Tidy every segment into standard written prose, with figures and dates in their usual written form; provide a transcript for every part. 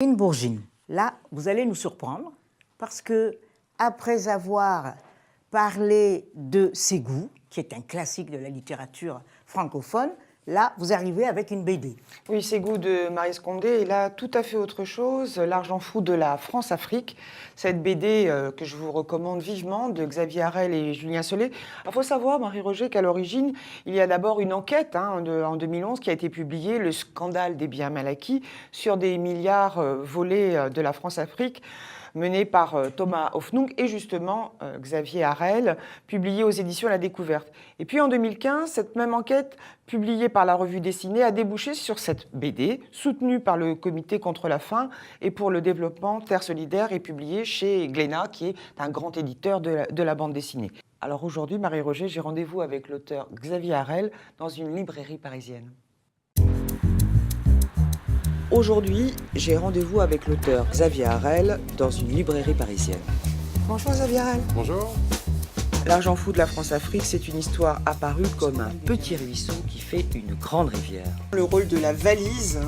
Une Bourgine. Là, vous allez nous surprendre parce que, après avoir parlé de Ségou, qui est un classique de la littérature francophone, là, vous arrivez avec une BD. Oui, Ségou de Maryse Condé, et là, tout à fait autre chose, L'argent fou de la France-Afrique, cette BD que je vous recommande vivement, de Xavier Harel et Julien Solé. Il faut savoir, Marie-Roger, qu'à l'origine, il y a d'abord une enquête en 2011 qui a été publiée, le scandale des biens mal acquis, sur des milliards volés de la France-Afrique, menée par Thomas Hoffnung et justement Xavier Harel, publié aux éditions La Découverte. Et puis en 2015, cette même enquête, publiée par la revue Dessinée, a débouché sur cette BD, soutenue par le Comité contre la faim et pour le développement Terre solidaire, et publiée chez Glénat, qui est un grand éditeur de la bande dessinée. Alors aujourd'hui, Marie-Roger, j'ai rendez-vous avec l'auteur Xavier Harel dans une librairie parisienne. Aujourd'hui, j'ai rendez-vous avec l'auteur Xavier Harel dans une librairie parisienne. Bonjour Xavier Harel. Bonjour. L'argent fou de la France-Afrique, c'est une histoire apparue comme un petit ruisseau qui fait une grande rivière. Le rôle de la valise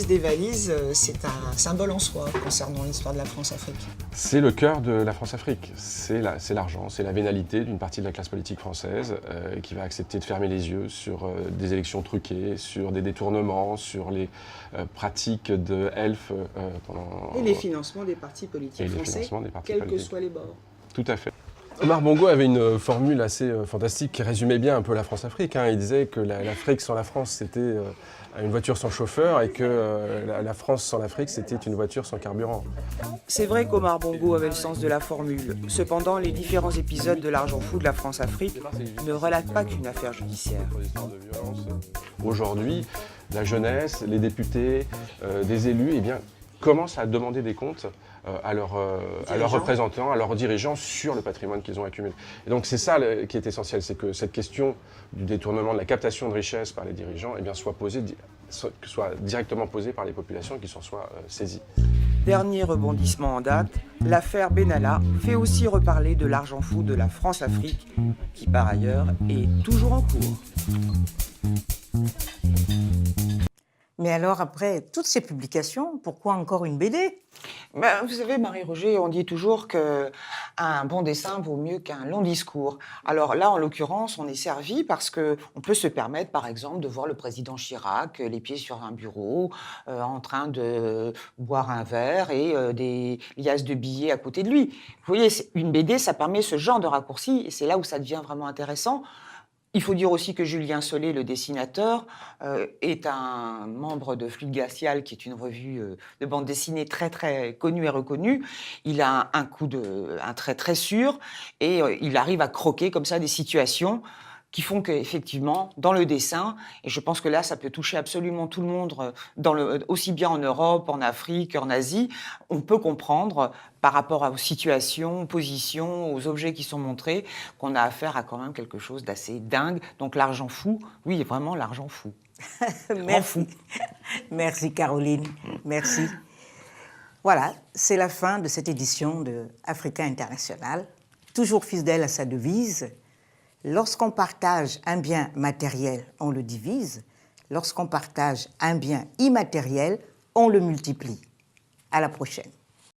des valises, c'est un symbole en soi concernant l'histoire de la France-Afrique. C'est le cœur de la France-Afrique. C'est l'argent, c'est la vénalité d'une partie de la classe politique française qui va accepter de fermer les yeux sur des élections truquées, sur des détournements, sur les pratiques de Elf pendant... Et les financements des partis politiques français, quels que soient les bords. Tout à fait. Omar Bongo avait une formule assez fantastique qui résumait bien un peu la France-Afrique. Il disait que l'Afrique sans la France, c'était une voiture sans chauffeur et que la France sans l'Afrique, c'était une voiture sans carburant. C'est vrai qu'Omar Bongo avait le sens de la formule. Cependant, les différents épisodes de l'argent fou de la France-Afrique ne relatent pas qu'une affaire judiciaire. Aujourd'hui, la jeunesse, les députés, des élus, commencent à demander des comptes à leurs représentants, à leurs dirigeants sur le patrimoine qu'ils ont accumulé. Et donc c'est ça qui est essentiel, c'est que cette question du détournement, de la captation de richesses par les dirigeants, soit directement posée par les populations et qu'ils s'en soient saisies. Dernier rebondissement en date, l'affaire Benalla fait aussi reparler de l'argent fou de la France-Afrique, qui par ailleurs est toujours en cours. Mais alors, après toutes ces publications, pourquoi encore une BD ? Vous savez, Marie-Roger, on dit toujours qu'un bon dessin vaut mieux qu'un long discours. Alors là, en l'occurrence, on est servi parce qu'on peut se permettre, par exemple, de voir le président Chirac, les pieds sur un bureau, en train de boire un verre et des liasses de billets à côté de lui. Vous voyez, une BD, ça permet ce genre de raccourci, et c'est là où ça devient vraiment intéressant. Il faut dire aussi que Julien Solé, le dessinateur, est un membre de Fluide Glacial, qui est une revue de bande dessinée très très connue et reconnue. Il a un trait très sûr et il arrive à croquer comme ça des situations qui font qu'effectivement, dans le dessin, et je pense que là, ça peut toucher absolument tout le monde, aussi bien en Europe, en Afrique, en Asie, on peut comprendre, par rapport aux situations, aux positions, aux objets qui sont montrés, qu'on a affaire à quand même quelque chose d'assez dingue. Donc l'argent fou, oui, vraiment l'argent fou. Merci. Merci Caroline, merci. Voilà, c'est la fin de cette édition de Africa International. Toujours fidèle à sa devise, lorsqu'on partage un bien matériel, on le divise. Lorsqu'on partage un bien immatériel, on le multiplie. À la prochaine.